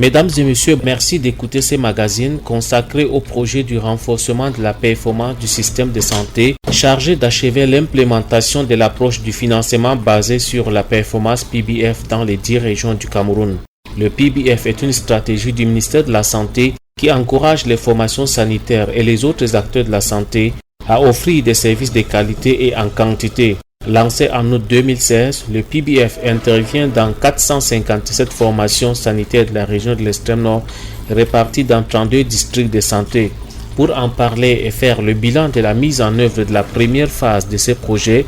Mesdames et messieurs, merci d'écouter ces magazines consacrés au projet du renforcement de la performance du système de santé, chargé d'achever l'implémentation de l'approche du financement basée sur la performance PBF dans les 10 régions du Cameroun. Le PBF est une stratégie du ministère de la Santé qui encourage les formations sanitaires et les autres acteurs de la santé à offrir des services de qualité et en quantité. Lancé en août 2016, le PBF intervient dans 457 formations sanitaires de la région de l'extrême nord, réparties dans 32 districts de santé. Pour en parler et faire le bilan de la mise en œuvre de la première phase de ce projet,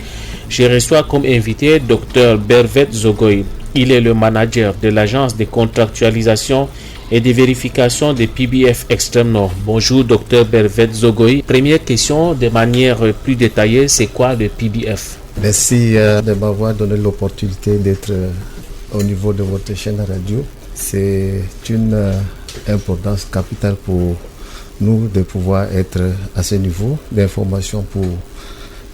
je reçois comme invité Dr Bervet Zogoy. Il est le manager de l'agence de contractualisation et de vérification des PBF Extrême Nord. Bonjour Dr Bervet Zogoy. Première question de manière plus détaillée, c'est quoi le PBF? Merci de m'avoir donné l'opportunité d'être au niveau de votre chaîne radio. C'est une importance capitale pour nous de pouvoir être à ce niveau d'information pour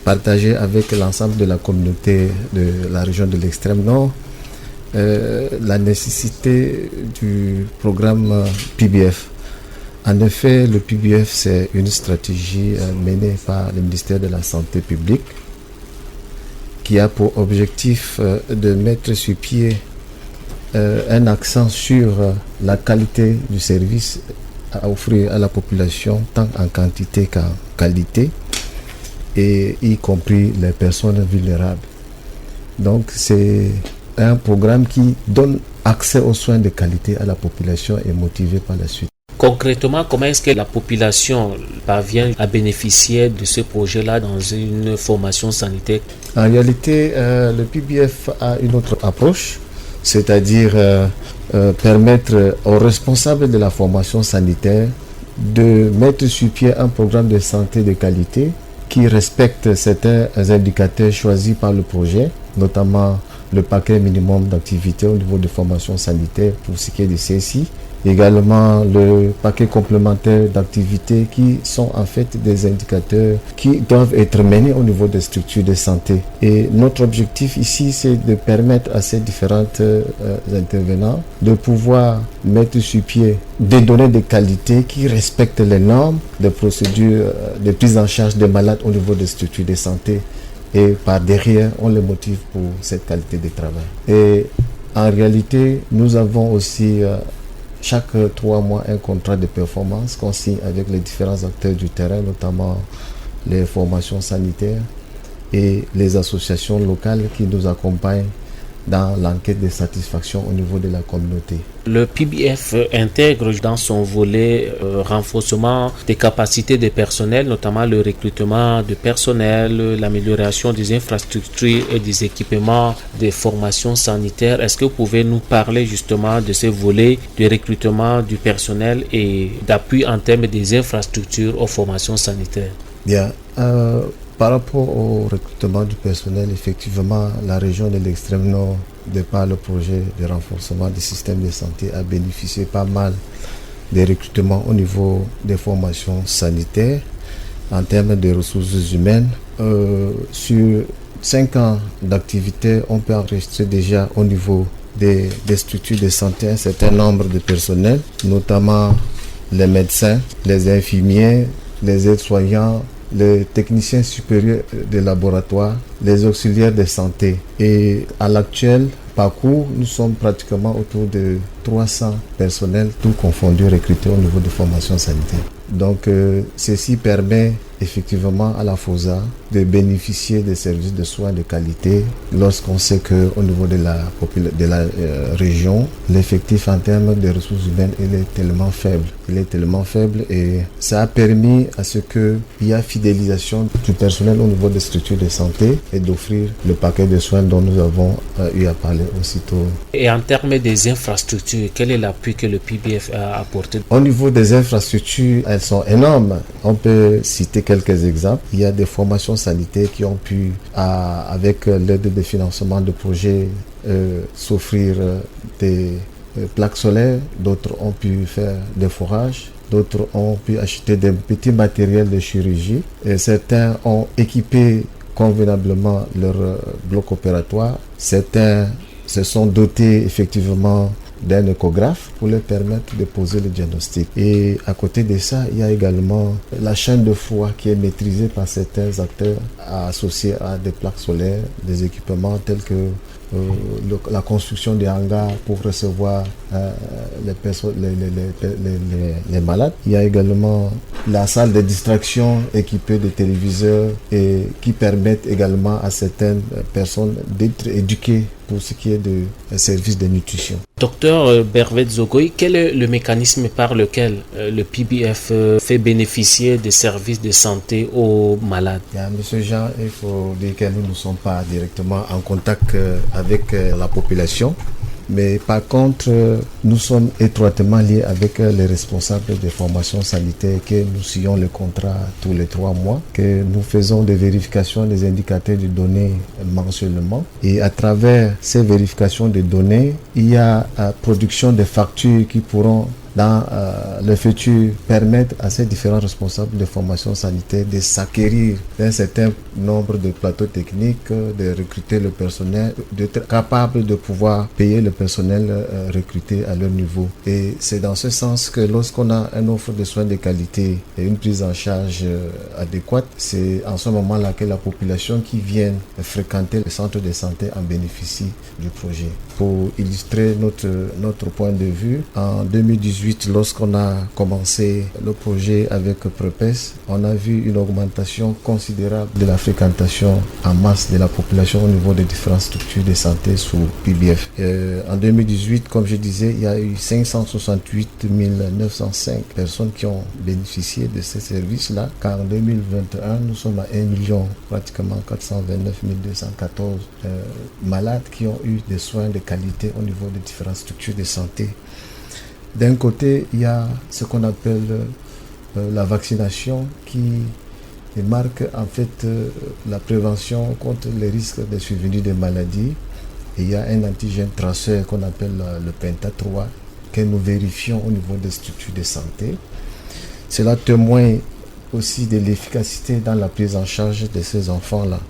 partager avec l'ensemble de la communauté de la région de l'extrême nord la nécessité du programme PBF. En effet, le PBF, c'est une stratégie menée par le ministère de la Santé publique qui a pour objectif de mettre sur pied un accent sur la qualité du service à offrir à la population, tant en quantité qu'en qualité, et y compris les personnes vulnérables. Donc c'est un programme qui donne accès aux soins de qualité à la population et motivé par la suite. Concrètement, comment est-ce que la population parvient à bénéficier de ce projet-là dans une formation sanitaire? En réalité, le PBF a une autre approche, c'est-à-dire permettre aux responsables de la formation sanitaire de mettre sur pied un programme de santé de qualité qui respecte certains indicateurs choisis par le projet, notamment le paquet minimum d'activité au niveau de formation sanitaire pour ce qui est des CSI, également le paquet complémentaire d'activités qui sont en fait des indicateurs qui doivent être menés au niveau des structures de santé. Et notre objectif ici, c'est de permettre à ces différents intervenants de pouvoir mettre sur pied des données de qualité qui respectent les normes des procédures de prise en charge des malades au niveau des structures de santé. Et par derrière, on les motive pour cette qualité de travail. Et en réalité, nous avons aussi chaque 3 mois un contrat de performance qu'on signe avec les différents acteurs du terrain, notamment les formations sanitaires et les associations locales qui nous accompagnent dans l'enquête de satisfaction au niveau de la communauté. Le PBF intègre dans son volet renforcement des capacités des personnels, notamment le recrutement de personnel, l'amélioration des infrastructures et des équipements des formations sanitaires. Est-ce que vous pouvez nous parler justement de ce volet de recrutement du personnel et d'appui en termes des infrastructures aux formations sanitaires? Bien. Par rapport au recrutement du personnel, effectivement, la région de l'extrême nord, de par le projet de renforcement du système de santé, a bénéficié pas mal des recrutements au niveau des formations sanitaires en termes de ressources humaines. Sur 5 ans d'activité, on peut enregistrer déjà au niveau des structures de santé un certain nombre de personnels, notamment les médecins, les infirmiers, les aides-soignants, les techniciens supérieurs des laboratoires, les auxiliaires de santé. Et à l'actuel parcours, nous sommes pratiquement autour de 300 personnels, tout confondus, recrutés au niveau de formation sanitaire. Donc, ceci permet effectivement à la FOSA de bénéficier des services de soins de qualité lorsqu'on sait qu'au niveau de la région, l'effectif en termes de ressources humaines il est tellement faible. Il est tellement faible et ça a permis à ce qu'il y ait fidélisation du personnel au niveau des structures de santé et d'offrir le paquet de soins dont nous avons eu à parler aussitôt. Et en termes des infrastructures, quel est l'appui que le PBF a apporté? Au niveau des infrastructures, elles sont énormes. On peut citer quelques exemples. Il y a des formations sanitaires qui ont pu, avec l'aide de financement de projets, s'offrir des plaques solaires. D'autres ont pu faire des forages. D'autres ont pu acheter des petits matériels de chirurgie. Et certains ont équipé convenablement leur bloc opératoire. Certains se sont dotés effectivement d'un échographe pour leur permettre de poser le diagnostic. Et à côté de ça, il y a également la chaîne de froid qui est maîtrisée par certains acteurs associés à des plaques solaires, des équipements tels que la construction des hangars pour recevoir les malades. Il y a également la salle de distraction équipée de téléviseurs et qui permettent également à certaines personnes d'être éduquées pour ce qui est de services de nutrition. Docteur Bervet Zogoy, quel est le mécanisme par lequel le PBF fait bénéficier des services de santé aux malades? Monsieur Jean, il faut dire que nous ne sommes pas directement en contact avec la population. Mais par contre, nous sommes étroitement liés avec les responsables des formations sanitaires que nous signons le contrat tous les 3 mois, que nous faisons des vérifications des indicateurs de données mensuellement. Et à travers ces vérifications de données, il y a production de factures qui pourront dans le futur permettre à ces différents responsables de formation sanitaire de s'acquérir d'un certain nombre de plateaux techniques, de recruter le personnel, d'être capable de pouvoir payer le personnel recruté à leur niveau. Et c'est dans ce sens que lorsqu'on a une offre de soins de qualité et une prise en charge adéquate, c'est en ce moment-là que la population qui vient fréquenter le centre de santé en bénéficie du projet. Pour illustrer notre point de vue, en 2018, lorsqu'on a commencé le projet avec Prepes, on a vu une augmentation considérable de la fréquentation en masse de la population au niveau des différentes structures de santé sous PBF. En 2018, comme je disais, il y a eu 568 905 personnes qui ont bénéficié de ces services-là, car en 2021, nous sommes à 1 million, pratiquement 429 214 malades qui ont eu des soins de qualité au niveau des différentes structures de santé. D'un côté, il y a ce qu'on appelle la vaccination qui marque en fait la prévention contre les risques de survenue des maladies. Et il y a un antigène traceur qu'on appelle le Penta 3 que nous vérifions au niveau des structures de santé. Cela témoigne aussi de l'efficacité dans la prise en charge de ces enfants-là.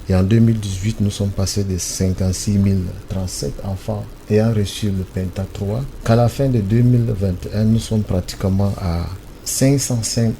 Et en 2018, nous sommes passés de 56 037 enfants ayant reçu le Penta 3. Qu'à la fin de 2021, nous sommes pratiquement à 505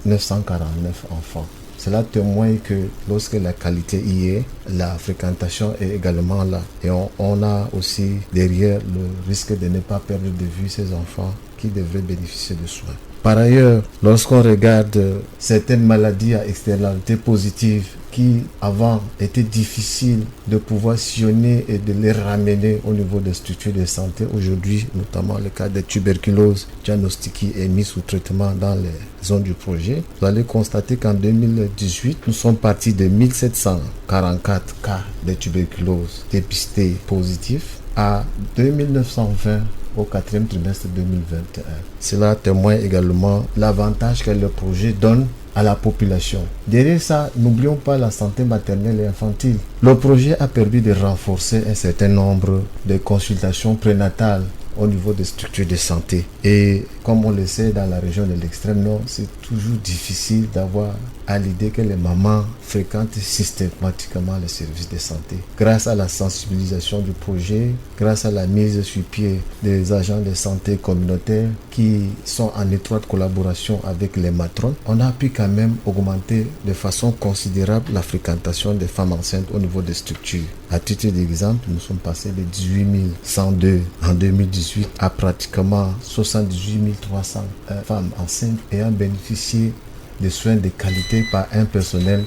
949 enfants. Cela témoigne que lorsque la qualité y est, la fréquentation est également là. Et on a aussi derrière le risque de ne pas perdre de vue ces enfants qui devraient bénéficier de soins. Par ailleurs, lorsqu'on regarde certaines maladies à externalité positive qui avant étaient difficiles de pouvoir sillonner et de les ramener au niveau des structures de santé, aujourd'hui, notamment le cas de tuberculose diagnostiquée et mise sous traitement dans les zones du projet, vous allez constater qu'en 2018, nous sommes partis de 1744 cas de tuberculose dépistés positifs à 2920 au 4e trimestre 2021. Cela témoigne également l'avantage que le projet donne à la population. Derrière ça, n'oublions pas la santé maternelle et infantile. Le projet a permis de renforcer un certain nombre de consultations prénatales au niveau des structures de santé. Et comme on le sait, dans la région de l'extrême nord, c'est toujours difficile d'avoir à l'idée que les mamans fréquentent systématiquement les services de santé. Grâce à la sensibilisation du projet, grâce à la mise sur pied des agents de santé communautaires qui sont en étroite collaboration avec les matrones, on a pu quand même augmenter de façon considérable la fréquentation des femmes enceintes au niveau des structures. À titre d'exemple, nous sommes passés de 18 102 en 2018 à pratiquement 78 300 femmes enceintes ayant bénéficié de soins de qualité par un personnel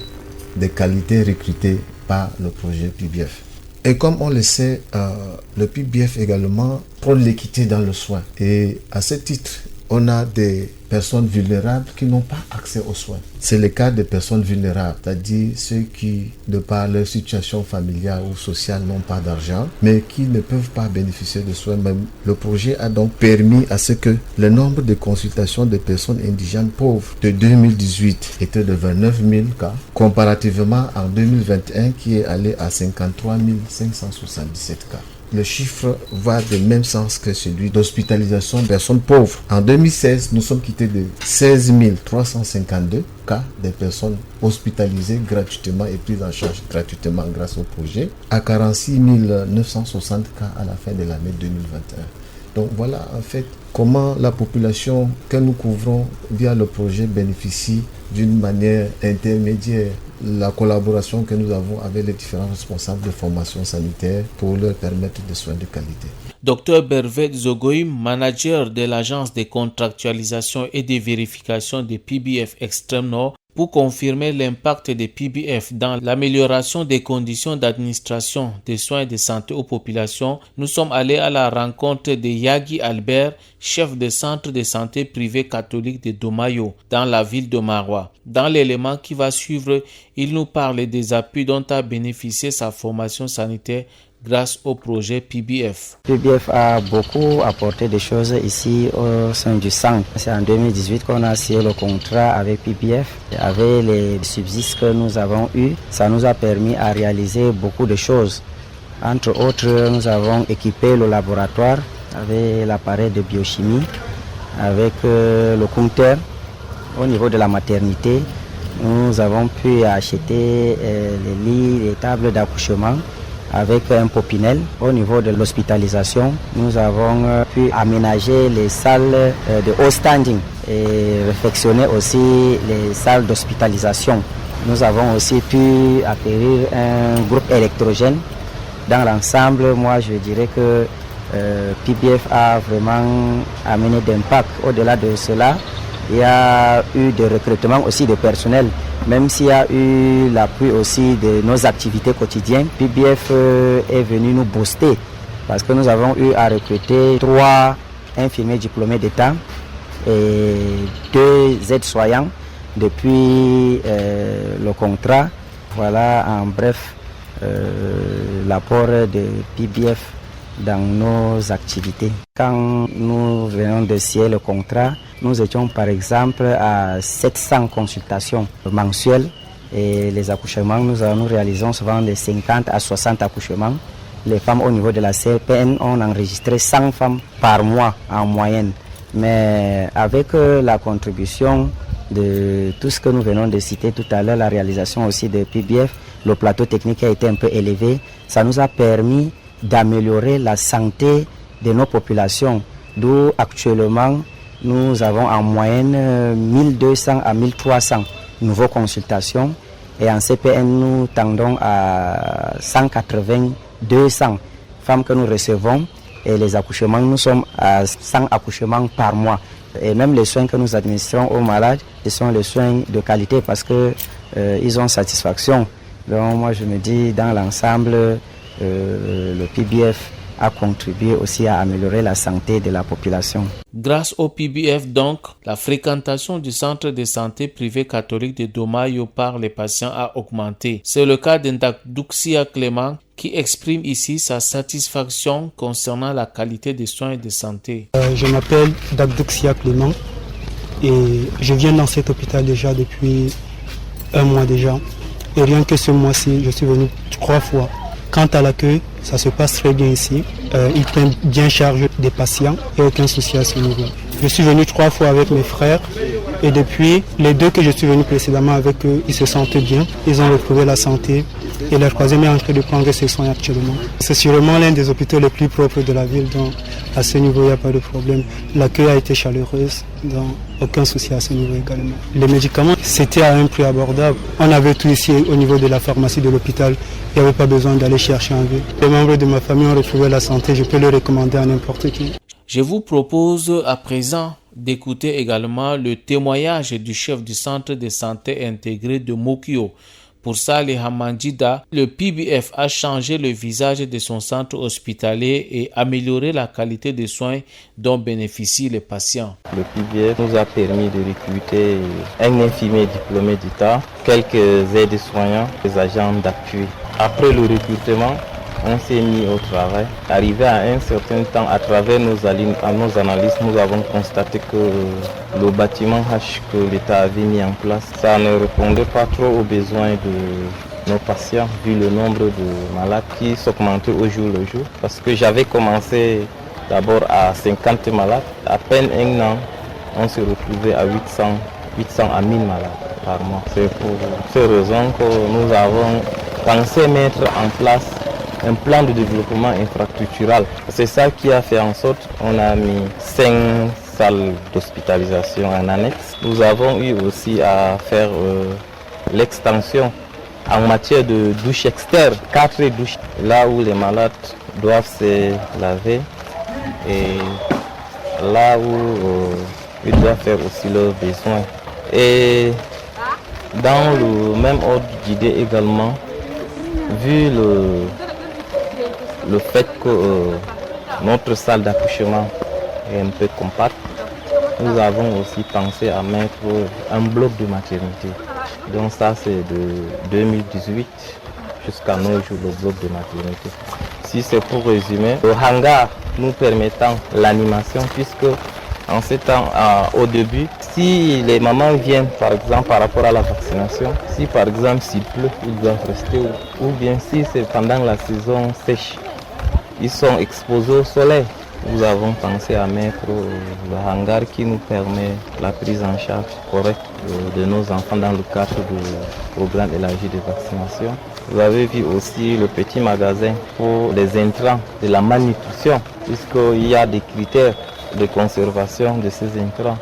de qualité recruté par le projet PBF. Et comme on le sait, le PBF également prône l'équité dans le soin. Et à ce titre, on a des personnes vulnérables qui n'ont pas accès aux soins. C'est le cas des personnes vulnérables, c'est-à-dire ceux qui, de par leur situation familiale ou sociale, n'ont pas d'argent, mais qui ne peuvent pas bénéficier de soins. Même le projet a donc permis à ce que le nombre de consultations de personnes indigènes pauvres de 2018 était de 29 000 cas, comparativement en 2021 qui est allé à 53 577 cas. Le chiffre va de même sens que celui d'hospitalisation de personnes pauvres. En 2016, nous sommes quittés de 16 352 cas de personnes hospitalisées gratuitement et prises en charge gratuitement grâce au projet à 46 960 cas à la fin de l'année 2021. Donc voilà en fait comment la population que nous couvrons via le projet bénéficie d'une manière intermédiaire. La collaboration que nous avons avec les différents responsables de formation sanitaire pour leur permettre des soins de qualité. Dr Bervet Zogoy, manager de l'agence de contractualisation et de vérification des PBF Extrême Nord, pour confirmer l'impact des PBF dans l'amélioration des conditions d'administration des soins de santé aux populations, nous sommes allés à la rencontre de Yagi Albert, chef de centre de santé privé catholique de Domayo, dans la ville de Maroua. Dans l'élément qui va suivre, il nous parle des appuis dont a bénéficié sa formation sanitaire grâce au projet PBF. PBF a beaucoup apporté des choses ici au sein du centre. C'est en 2018 qu'on a signé le contrat avec PBF. Avec les subsides que nous avons eus, ça nous a permis à réaliser beaucoup de choses. Entre autres, nous avons équipé le laboratoire avec l'appareil de biochimie, avec le compteur. Au niveau de la maternité, nous avons pu acheter les lits, les tables d'accouchement, avec un popinel. Au niveau de l'hospitalisation, nous avons pu aménager les salles de haut standing et réfectionner aussi les salles d'hospitalisation. Nous avons aussi pu acquérir un groupe électrogène. Dans l'ensemble, moi je dirais que PBF a vraiment amené d'impact. Au-delà de cela, il y a eu des recrutements aussi de personnel, même s'il y a eu l'appui aussi de nos activités quotidiennes. PBF est venu nous booster parce que nous avons eu à recruter 3 infirmiers diplômés d'État et 2 aides-soignants depuis le contrat. Voilà en bref l'apport de PBF dans nos activités. Quand nous venons de signer le contrat, nous étions par exemple à 700 consultations mensuelles et les accouchements, nous réalisons souvent de 50 à 60 accouchements. Les femmes au niveau de la CPN ont enregistré 100 femmes par mois en moyenne. Mais avec la contribution de tout ce que nous venons de citer tout à l'heure, la réalisation aussi de PBF, le plateau technique a été un peu élevé, ça nous a permis d'améliorer la santé de nos populations, d'où actuellement nous avons en moyenne 1200 à 1300 nouvelles consultations et en CPN nous tendons à 180-200 femmes que nous recevons et les accouchements, nous sommes à 100 accouchements par mois et même les soins que nous administrons aux malades, ce sont les soins de qualité parce que ils ont satisfaction. Donc moi je me dis dans l'ensemble le PBF a contribué aussi à améliorer la santé de la population. Grâce au PBF donc, la fréquentation du centre de santé privé catholique de Domayo par les patients a augmenté. C'est le cas d'Ndakdouxia Clément qui exprime ici sa satisfaction concernant la qualité des soins de santé. Je m'appelle Ndakdouxia Clément et je viens dans cet hôpital déjà depuis 1 mois déjà. Et rien que ce mois-ci, je suis venu 3 fois. Quant à l'accueil, ça se passe très bien ici. Ils prennent bien charge des patients et aucun souci à ce niveau. Je suis venu 3 fois avec mes frères et depuis les 2 que je suis venu précédemment avec eux, ils se sentent bien. Ils ont retrouvé la santé et leur troisième est en train de prendre ses soins actuellement. C'est sûrement l'un des hôpitaux les plus propres de la ville, donc à ce niveau il n'y a pas de problème. L'accueil a été chaleureux, donc aucun souci à ce niveau également. Les médicaments, c'était à un prix abordable. On avait tout ici au niveau de la pharmacie de l'hôpital. Il n'y avait pas besoin d'aller chercher en ville. Les membres de ma famille ont retrouvé la santé, je peux le recommander à n'importe qui. Je vous propose à présent d'écouter également le témoignage du chef du centre de santé intégré de Mokyo. Pour Saleh Hamandjida, le PBF a changé le visage de son centre hospitalier et amélioré la qualité des soins dont bénéficient les patients. Le PBF nous a permis de recruter un infirmier diplômé d'État, quelques aides-soignants, des agents d'appui. Après le recrutement, on s'est mis au travail. Arrivé à un certain temps, à travers nos analyses, nous avons constaté que le bâtiment H que l'État avait mis en place, ça ne répondait pas trop aux besoins de nos patients, vu le nombre de malades qui s'augmentait au jour le jour. Parce que j'avais commencé d'abord à 50 malades. À peine 1 an, on se retrouvait à 800 à 1000 malades par mois. C'est pour ces raisons que nous avons pensé mettre en place un plan de développement infrastructural. C'est ça qui a fait en sorte qu'on a mis 5 salles d'hospitalisation en annexe. Nous avons eu aussi à faire l'extension en matière de douche externe, 4 douches, là où les malades doivent se laver et là où ils doivent faire aussi leurs besoins. Et dans le même ordre d'idée également, vu le fait que notre salle d'accouchement est un peu compacte, nous avons aussi pensé à mettre un bloc de maternité. Donc ça c'est de 2018 jusqu'à nos jours, le bloc de maternité. Si c'est pour résumer, le hangar nous permettant l'animation, puisque en ces temps, au début, si les mamans viennent par exemple par rapport à la vaccination, si par exemple s'il pleut, ils doivent rester ou bien si c'est pendant la saison sèche, ils sont exposés au soleil. Nous avons pensé à mettre le hangar qui nous permet la prise en charge correcte de nos enfants dans le cadre du programme élargi de vaccination. Vous avez vu aussi le petit magasin pour les intrants de la malnutrition, puisqu'il y a des critères de conservation de ces intrants.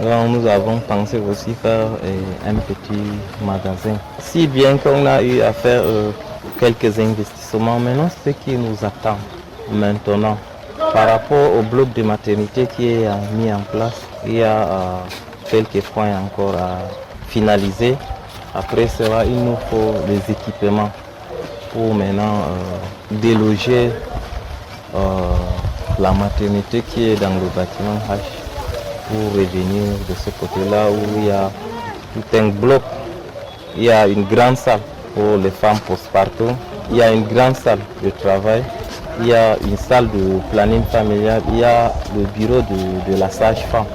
Donc nous avons pensé aussi faire un petit magasin. Si bien qu'on a eu à faire quelques investissements, maintenant ce qui nous attend maintenant, par rapport au bloc de maternité qui est mis en place, il y a quelques points encore à finaliser. Après cela, il nous faut des équipements pour maintenant déloger la maternité qui est dans le bâtiment H pour revenir de ce côté-là où il y a tout un bloc. Il y a une grande salle pour les femmes postpartum, il y a une grande salle de travail, il y a une salle de planning familial, il y a le bureau de la sage-femme.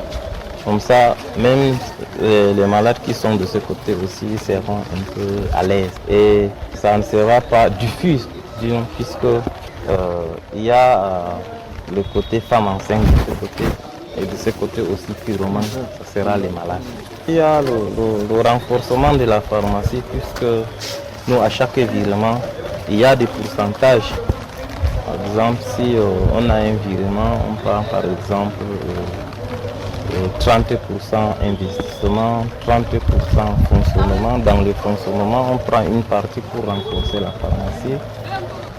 Comme ça, même les malades qui sont de ce côté aussi seront un peu à l'aise. Et ça ne sera pas diffus, disons, puisque il y a le côté femme enceinte de ce côté. Et de ce côté aussi, purement, ce sera les malades. Il y a le renforcement de la pharmacie, puisque nous, à chaque virement, il y a des pourcentages. Par exemple, si on a un virement, on prend par exemple 30% investissement, 30% fonctionnement. Dans le fonctionnement, on prend une partie pour renforcer la pharmacie.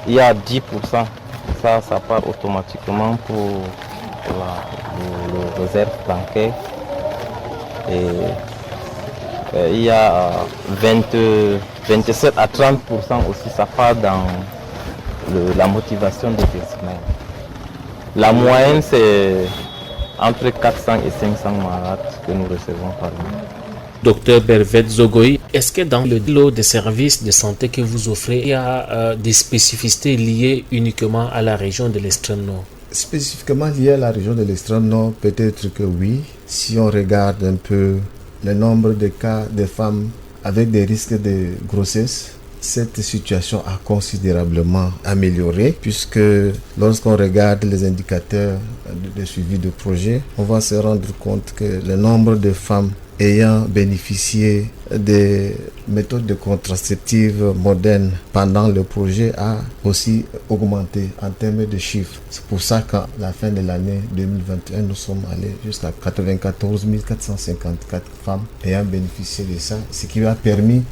Il y a 10%, ça part automatiquement pour le réserve bancaire. Et il y a 27 à 30% aussi, ça part dans la motivation des personnels. La moyenne, c'est entre 400 et 500 malades que nous recevons par mois. Docteur Bervet Zogoy, est-ce que dans le lot des services de santé que vous offrez, il y a des spécificités liées uniquement à la région de l'extrême nord? Spécifiquement lié à la région de l'extrême nord, peut-être que oui. Si on regarde un peu le nombre de cas de femmes avec des risques de grossesse, cette situation a considérablement amélioré, puisque lorsqu'on regarde les indicateurs de suivi de projet, on va se rendre compte que le nombre de femmes ayant bénéficié des méthodes de contraceptives modernes pendant le projet a aussi augmenté en termes de chiffres. C'est pour ça qu'à la fin de l'année 2021, nous sommes allés jusqu'à 94 454 femmes ayant bénéficié de ça, ce qui a permis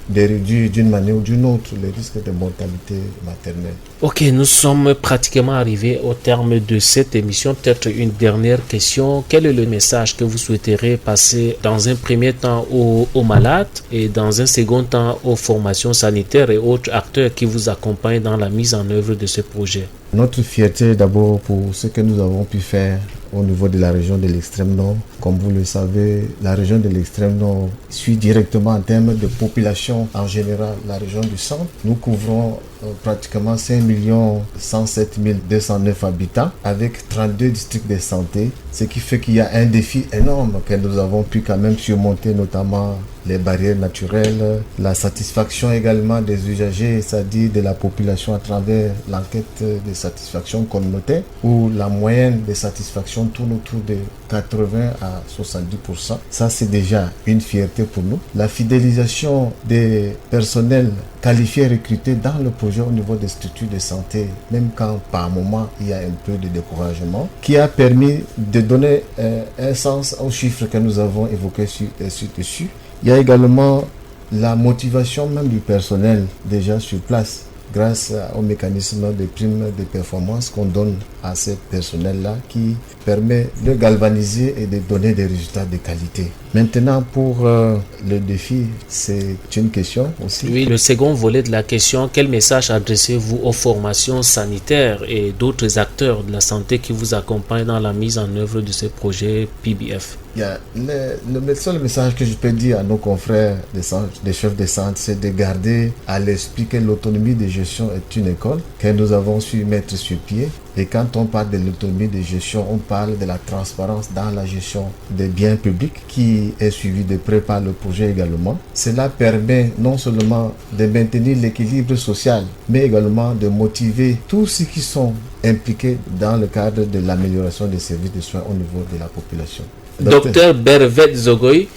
de réduire d'une manière ou d'une autre les risques de mortalité maternelle. Ok, nous sommes pratiquement arrivés au terme de cette émission. Peut-être une dernière question. Quel est le message que vous souhaiterez passer dans un premier temps aux malades et dans un second temps aux formations sanitaires et autres acteurs qui vous accompagnent dans la mise en œuvre de ce projet? Notre fierté d'abord pour ce que nous avons pu faire au niveau de la région de l'extrême nord. Comme vous le savez, la région de l'extrême nord suit directement en termes de population en général la région du centre. Nous couvrons pratiquement 5 107 209 habitants avec 32 districts de santé, ce qui fait qu'il y a un défi énorme que nous avons pu quand même surmonter, notamment les barrières naturelles, la satisfaction également des usagers, c'est-à-dire de la population à travers l'enquête de satisfaction communautaire, où la moyenne de satisfaction tourne autour de 80 à 70%. Ça, c'est déjà une fierté pour nous. La fidélisation des personnels qualifiés et recrutés dans le projet au niveau des structures de santé, même quand par moment il y a un peu de découragement, qui a permis de donner un sens aux chiffres que nous avons évoqués dessus. Il y a également la motivation même du personnel déjà sur place, grâce au mécanisme de primes de performance qu'on donne à ce personnel-là qui permet de galvaniser et de donner des résultats de qualité. Maintenant, pour le défi, c'est une question aussi. Oui, le second volet de la question, quel message adressez-vous aux formations sanitaires et d'autres acteurs de la santé qui vous accompagnent dans la mise en œuvre de ce projet PBF? Le seul message que je peux dire à nos confrères des chefs de centre, c'est de garder à l'esprit que l'autonomie de gestion est une école que nous avons su mettre sur pied. Et quand on parle de l'autonomie de gestion, on parle de la transparence dans la gestion des biens publics qui est suivie de près par le projet également. Cela permet non seulement de maintenir l'équilibre social, mais également de motiver tous ceux qui sont impliqués dans le cadre de l'amélioration des services de soins au niveau de la population. Docteur Bervet Zogoy,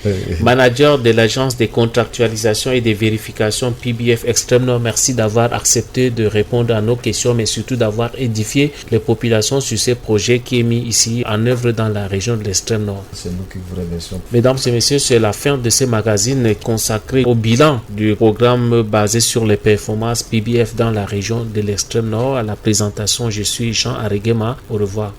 manager de l'agence de contractualisation et de vérification PBF Extrême Nord, merci d'avoir accepté de répondre à nos questions, mais surtout d'avoir édifié les populations sur ce projet qui est mis ici en œuvre dans la région de l'Extrême Nord. C'est nous qui vous remercions. Mesdames et messieurs, c'est la fin de ce magazine consacré au bilan du programme basé sur les performances PBF dans la région de l'Extrême Nord. À la présentation, je suis Jean Aregema. Au revoir.